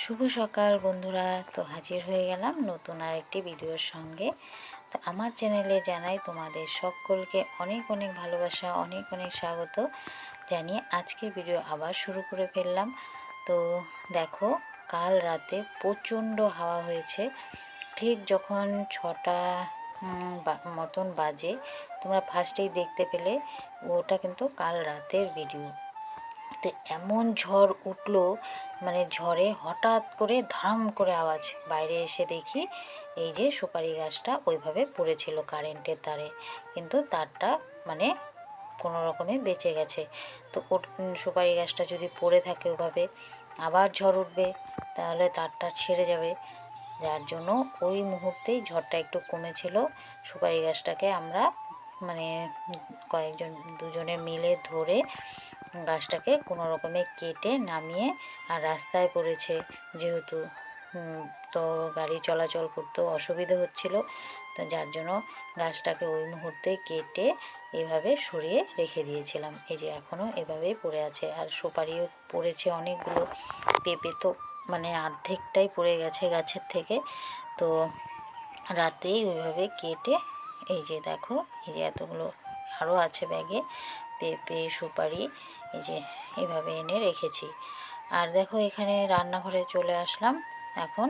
শুভ সকাল বন্ধুরা। তো হাজির হয়ে গেলাম নতুন আরেকটি ভিডিওর সঙ্গে। তো আমার চ্যানেলে জানাই তোমাদের সকলকে অনেক অনেক ভালোবাসা, অনেক অনেক স্বাগত জানিয়ে আজকের ভিডিও আবার শুরু করে ফেললাম। তো দেখো, কাল রাতে প্রচণ্ড হাওয়া হয়েছে। ঠিক যখন 6টা মতন বাজে, তোমরা ফার্স্টেই দেখতে পেলে, ওটা কিন্তু কাল রাতের ভিডিও। তো এমন ঝড় উঠলো, মানে ঝড়ে হঠাৎ করে ধাম করে আওয়াজ। বাইরে এসে দেখি এই যে সুপারি গাছটা ওইভাবে পড়েছিল কারেন্টের তারে, কিন্তু তারটা মানে কোনো রকমে বেঁচে গেছে। তো সুপারি গাছটা যদি পড়ে থাকে ওভাবে, আবার ঝড় উঠবে, তাহলে তারটা ছেড়ে যাবে। যার জন্য ওই মুহূর্তেই ঝড়টা একটু কমেছিল। সুপারি গাছটাকে আমরা মানে দুজনে মিলে ধরে গাছটাকে কোনো রকমে কেটে নামিয়ে, আর রাস্তায় পড়েছে যেহেতু, তো গাড়ি চলাচল করতেও অসুবিধে হচ্ছিল, তো যার জন্য গাছটাকে ওই মুহূর্তে কেটে এভাবে সরিয়ে রেখে দিয়েছিলাম। এই যে এখনও এভাবেই পড়ে আছে। আর সুপারিও পড়েছে অনেকগুলো, পেঁপে তো মানে অর্ধেকটাই পড়ে গেছে গাছের থেকে। তো রাতেই ওইভাবে কেটে, এই যে দেখো, এই যে এতগুলো আরও আছে ব্যাগে পেঁপে, সুপারি, এই যে এইভাবে এনে রেখেছি। আর দেখো, এখানে রান্নাঘরে চলে আসলাম এখন।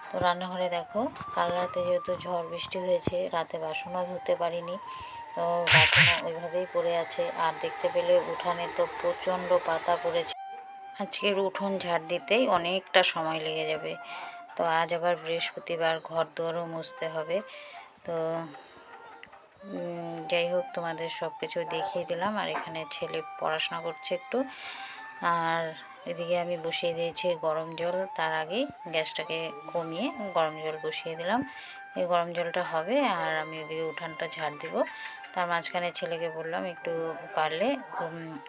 তো রান্নাঘরে দেখো, কাল রাতে যেহেতু ঝড় বৃষ্টি হয়েছে, রাতে বাসনও ধুতে পারিনি, তো বাসনও ওইভাবেই পড়ে আছে। আর দেখতে পেলে উঠানে তো প্রচণ্ড পাতা পড়েছে। আজকের উঠোন ঝাড় দিতেই অনেকটা সময় লেগে যাবে। তো আজ আবার বৃহস্পতিবার, ঘর দুয়ারও মুছতে হবে। তো যাই হোক, তোমাদের সব কিছু দেখিয়ে দিলাম। আর এখানে ছেলে পড়াশোনা করছে একটু, আর এদিকে আমি বসিয়ে দিয়েছি গরম জল। তার আগেই গ্যাসটাকে কমিয়ে গরম জল বসিয়ে দিলাম। এই গরম জলটা হবে, আর আমি ওদিকে উঠানটা ঝাড় দিব। তার মাঝখানে ছেলেকে বললাম একটু পারলে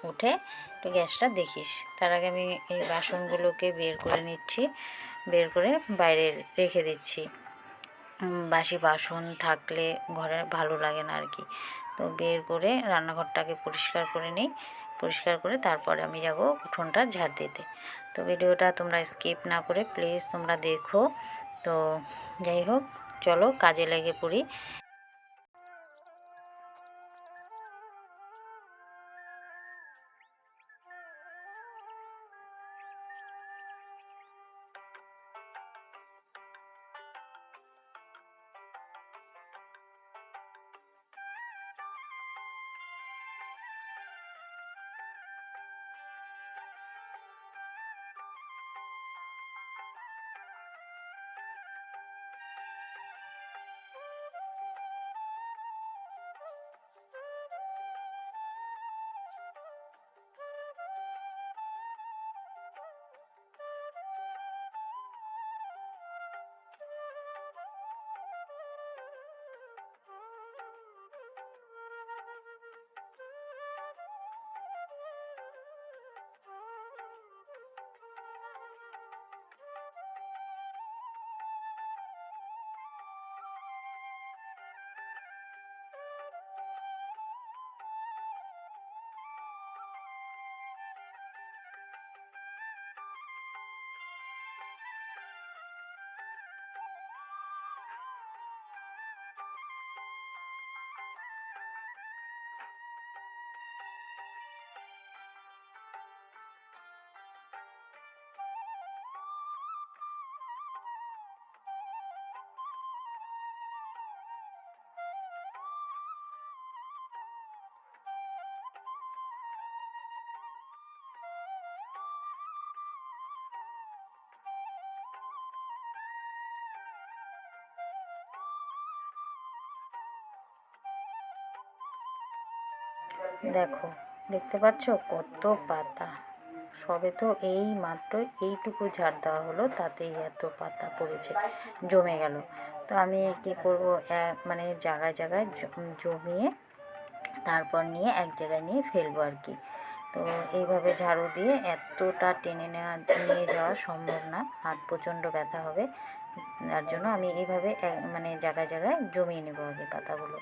উঠে একটু গ্যাসটা দেখিস। তার আগে আমি এই বাসনগুলোকে বের করে নিচ্ছি, বের করে বাইরে রেখে দিচ্ছি। বাসি বাসন থাকলে ঘরে ভালো লাগে না আর কি। তো বের করে রান্নাঘরটাকে পরিষ্কার করে নিই, পরিষ্কার করে তারপরে আমি যাব উঠোনটা ঝাড় দিতে। তো ভিডিওটা তোমরা স্কিপ না করে প্লিজ তোমরা দেখো। তো যাই হোক, চলো কাজে লেগে পড়ি। দেখো, দেখতে পাচ্ছ কত পাতা। সবে তো এই মাত্র এইটুকু ঝাড় দেওয়া হলো, তাতেই এত পাতা পড়েছে, জমে গেল। তো আমি কী করব, মানে জায়গায় জায়গায় জমিয়ে তারপর নিয়ে এক জায়গায় নিয়ে ফেলবো আর কি। তো এইভাবে ঝাড়ু দিয়ে এতটা টেনে নিয়ে যাওয়া সম্ভব না, হাত প্রচণ্ড ব্যথা হবে। তার জন্য আমি এইভাবে মানে জায়গায় জায়গায় জমিয়ে নেবো আগে পাতাগুলো।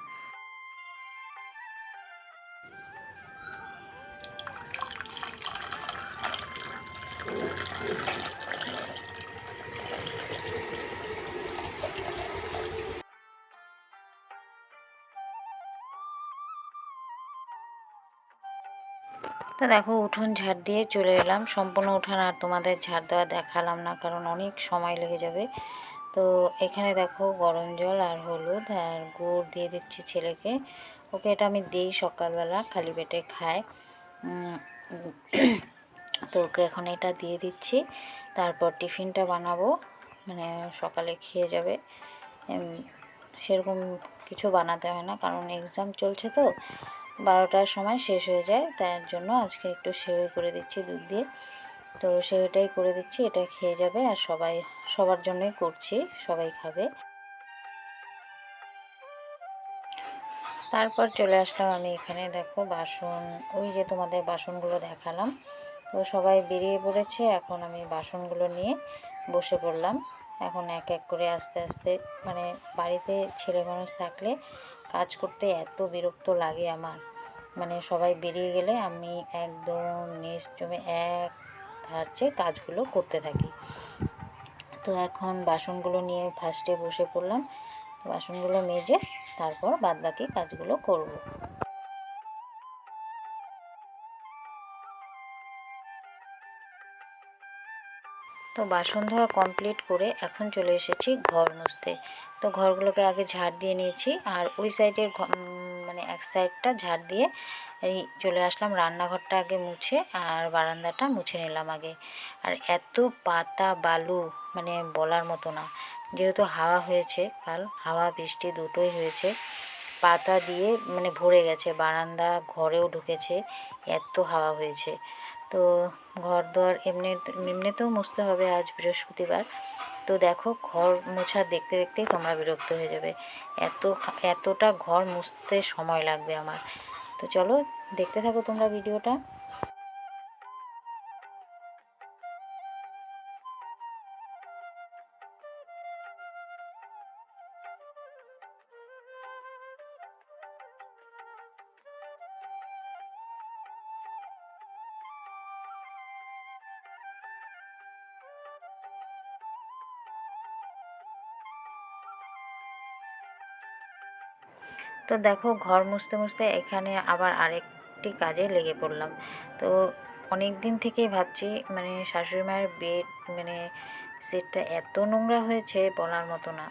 তো দেখো উঠোন ঝাড় দিয়ে চলে এলাম। সম্পূর্ণ উঠান আর তোমাদের ঝাড় দেওয়া দেখালাম না, কারণ অনেক সময় লেগে যাবে। তো এখানে দেখো গরম জল আর হলুদ আর গুড় দিয়ে দিচ্ছি ছেলেকে। ওকে এটা আমি দিই সকালবেলা, খালি পেটে খায়। তো ওকে এখন এটা দিয়ে দিচ্ছি। তারপর টিফিনটা বানাবো, মানে সকালে খেয়ে যাবে। সেরকম কিছু বানাতে হয় না, কারণ এক্সাম চলছে তো 12টার সময় শেষ হয়ে যায়। তার জন্য আজকে একটু সেওই করে দিচ্ছি দুধ দিয়ে। তো সেওইটাই করে দিচ্ছি, এটা খেয়ে যাবে। আর সবার জন্যই করছি, সবাই খাবে। তারপর চলে আসলাম আমি এখানে। দেখো বাসন, ওই যে তোমাদের বাসনগুলো দেখালাম, তো সবাই বেরিয়ে পড়েছে। এখন আমি বাসনগুলো নিয়ে বসে পড়লাম। এখন এক এক করে আস্তে আস্তে, মানে বাড়িতে ছেলে মানুষ থাকলে কাজ করতে এত বিরক্ত লাগে আমার, মানে সবাই বেরিয়ে গেলে আমি একদম নিজ জমে এক ধারছে কাজগুলো করতে থাকি। তো এখন বাসনগুলো নিয়ে ফার্স্টে বসে পড়লাম। বাসনগুলো মেজে তারপর বাদবাকি কাজগুলো করব। তো বাসন ধোয়া কমপ্লিট করে এখন চলে এসেছি ঘর মুছতে। তো ঘরগুলোকে আগে ঝাড় দিয়ে নিয়েছি, আর ওই সাইডের মানে এক সাইডটা ঝাড় দিয়ে এই চলে আসলাম। রান্নাঘরটা আগে মুছে আর বারান্দাটা মুছে নিলাম আগে। আর এত পাতা বালু, মানে বলার মতো না। যেহেতু হাওয়া হয়েছে, কাল হাওয়া বৃষ্টি দুটোই হয়েছে, পাতা দিয়ে মানে ভরে গেছে, বারান্দা ঘরেও ঢুকেছে, এত হাওয়া হয়েছে। তো ঘর দোয়ার এমনিতেও মুছতে হবে, আজ বৃহস্পতিবার। তো দেখো ঘর মোছা দেখতে দেখতেই তোমরা বিরক্ত হয়ে যাবে, এতটা ঘর মুছতে সময় লাগবে আমার। তো চলো দেখতে থাকো তোমরা ভিডিওটা। তো দেখো ঘর মুছতে মুছতে এখানে আবার আরেকটি কাজে লেগে পড়লাম। তো অনেক দিন থেকেই ভাবছি, মানে শাশুড়ি মায়ের বেড, মানে সেটটা এত নোংরা হয়েছে বলার মতো না।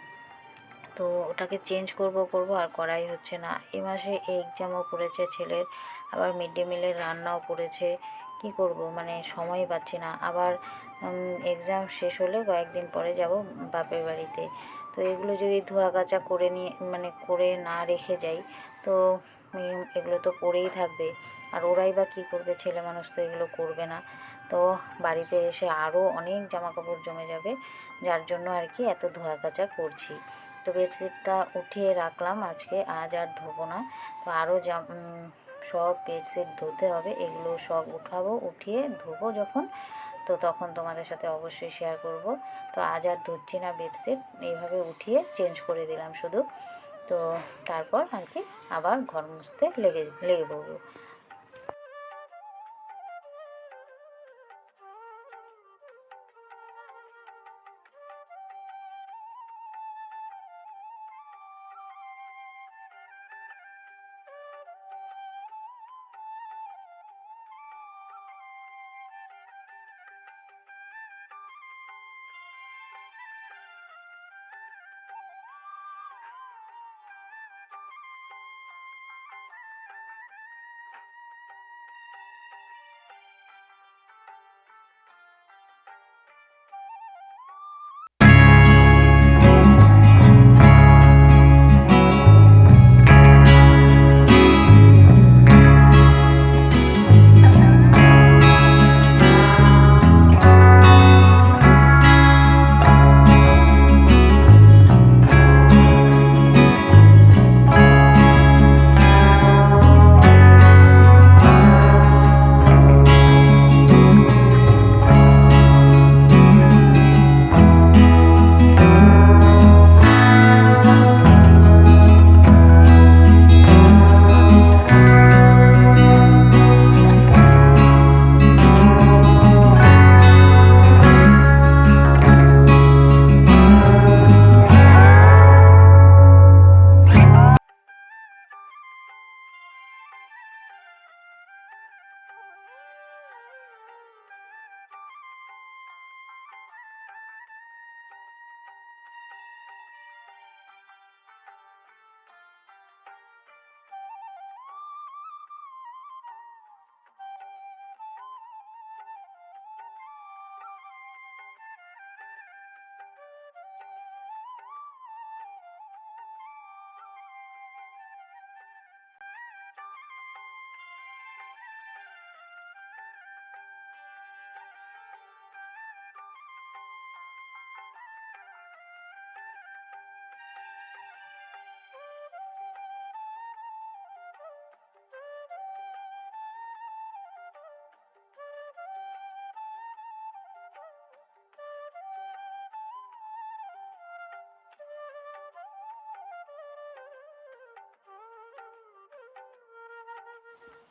তো ওটাকে চেঞ্জ করব আর করাই হচ্ছে না। এই মাসে এক্সামও পড়েছে ছেলের, আবার মিড ডে মিলের রান্নাও পড়েছে। কি করব, মানে সময়ই পাচ্ছি না। আবার এক্সাম শেষ হলে কয়েকদিন পরে যাব বাপের বাড়িতে। তো এগুলো যদি ধোয়া কাচা করে নিয়ে, মানে করে না রেখে যাই, তো এগুলো তো পড়েই থাকবে। আর ওরাই বা কী করবে, ছেলে মানুষ তো এগুলো করবে না। তো বাড়িতে এসে আরও অনেক জামা কাপড় জমে যাবে, যার জন্য আর কি এত ধোয়া কাচা করছি। তো বেডশিটটা উঠিয়ে রাখলাম আজকে, আজ আর ধোবো না। তো আরও সব বেডশিট ধুতে হবে, এগুলো সব উঠাবো, উঠিয়ে ধোবো যখন, তো তখন তোমাদের সাথে অবশ্যই শেয়ার করব। তো আজ আর ধুচ্ছি না বেডশিট, এইভাবে উঠিয়ে চেঞ্জ করে দিলাম শুধু। তো তারপর আর কি আবার ঘর মুছতে লেগে পড়বো।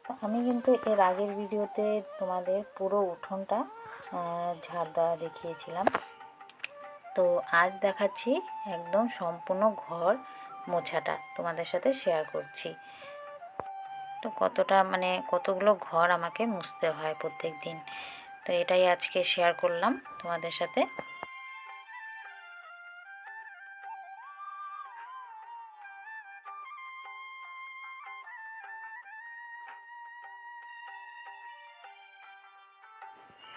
তো আমি কিন্তু এর আগের ভিডিওতে তোমাদের পুরো উঠোনটা ঝাড় দেওয়া দেখিয়েছিলাম। তো আজ দেখাচ্ছি একদম সম্পূর্ণ ঘর মোছাটা তোমাদের সাথে শেয়ার করছি। তো কতগুলো ঘর আমাকে মুছতে হয় প্রত্যেক দিন, তো এটাই আজকে শেয়ার করলাম তোমাদের সাথে।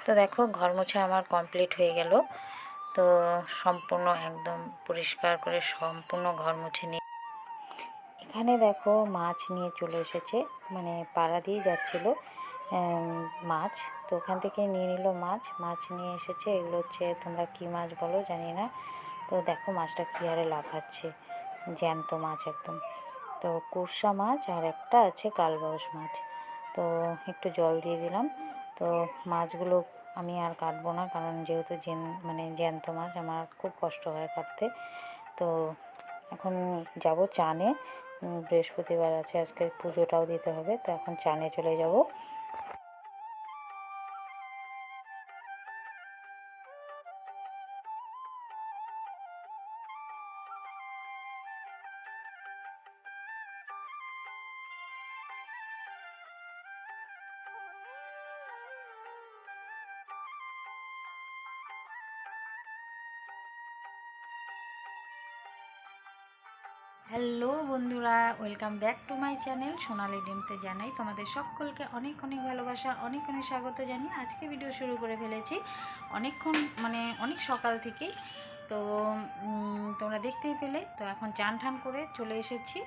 তো দেখো ঘর মোছা আমার কমপ্লিট হয়ে গেল। তো সম্পূর্ণ একদম পরিষ্কার করে সম্পূর্ণ ঘর মুছে নিয়ে এখানে দেখো মাছ নিয়ে চলে এসেছে, পাড়া দিয়ে যাচ্ছিল মাছ, তো ওখান থেকে নিয়ে নিল মাছ নিয়ে এসেছে। এগুলো হচ্ছে তোমরা কি মাছ বলো জানি না। তো দেখো মাছটা কী হারে লাফাচ্ছে, জ্যান্ত মাছ একদম। তো কুরসা মাছ আর একটা আছে কালবাউস মাছ। তো একটু জল দিয়ে দিলাম। তো মাছগুলো আমি আর কাটবো না, কারণ যেহেতু জ্যান্ত মাছ আমার খুব কষ্ট হয় কাটতে। তো এখন যাব চানে, বৃহস্পতিবার আছে, আজকে পুজোটাও দিতে হবে, তো এখন চানে চলে যাব। হ্যালো বন্ধুরা, welcome back to my channel Sonali Dimse. জানাই তোমাদের সকলকে অনেক অনেক ভালোবাসা, অনেক অনেক স্বাগত জানিয়ে আজকে ভিডিও শুরু করে ফেলেছি অনেকক্ষণ, অনেক সকাল থেকেই। তো তোমরা দেখতেই পেলে। তো এখন চান ঠান করে চলে এসেছি,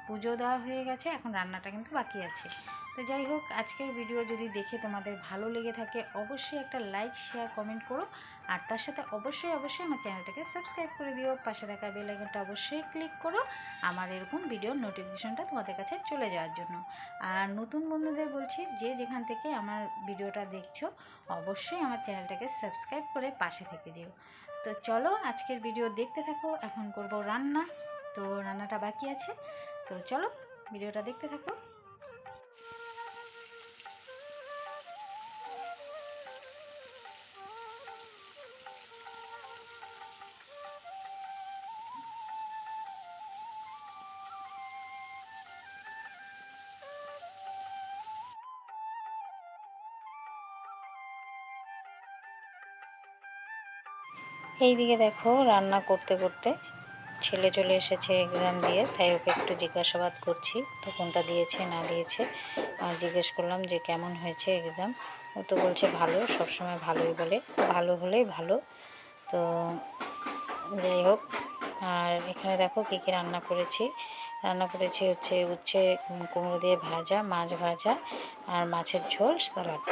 পুজো দেওয়া হয়ে গেছে, এখন রান্নাটা কিন্তু বাকি আছে। তো যাই হোক, আজকের ভিডিও যদি দেখে তোমাদের ভালো লেগে থাকে অবশ্যই একটা লাইক শেয়ার কমেন্ট করো, আর তার সাথে অবশ্যই আমার চ্যানেলটাকে সাবস্ক্রাইব করে দিও। পাশে থাকা বেল আইকনটা অবশ্যই ক্লিক করো আমার এরকম ভিডিওর নোটিফিকেশনটা তোমাদের কাছে চলে যাওয়ার জন্য। আর নতুন বন্ধুদের বলছি, যে যেখান থেকে আমার ভিডিওটা দেখছো অবশ্যই আমার চ্যানেলটাকে সাবস্ক্রাইব করে পাশে থেকে যেও। তো চলো আজকের ভিডিও দেখতে থাকো। এখন করব রান্না, তো রান্নাটা বাকি আছে, তো চলো ভিডিওটা দেখতে থাকো। এইদিকে দেখো রান্না করতে করতে ছেলে চলে এসেছে এক্সাম দিয়ে, তাই ওকে একটু জিজ্ঞাসাবাদ করছি তো কোনটা দিয়েছে না দিয়েছে। আর জিজ্ঞেস করলাম যে কেমন হয়েছে এক্সাম। ও তো বলছে ভালো, সবসময় ভালোই বলে, ভালো হলেই ভালো। তো যাই হোক, আর এখানে দেখো কী কী রান্না করেছি হচ্ছে উচ্ছে কুমড়ো দিয়ে ভাজা, মাছ ভাজা, আর মাছের ঝোল, সালাড।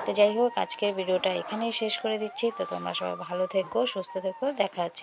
তো যাই হোক, আজকের ভিডিওটা এখানেই শেষ করে দিচ্ছি। তো তোমরা সবাই ভালো থেকো, সুস্থ থেকো, দেখা হচ্ছে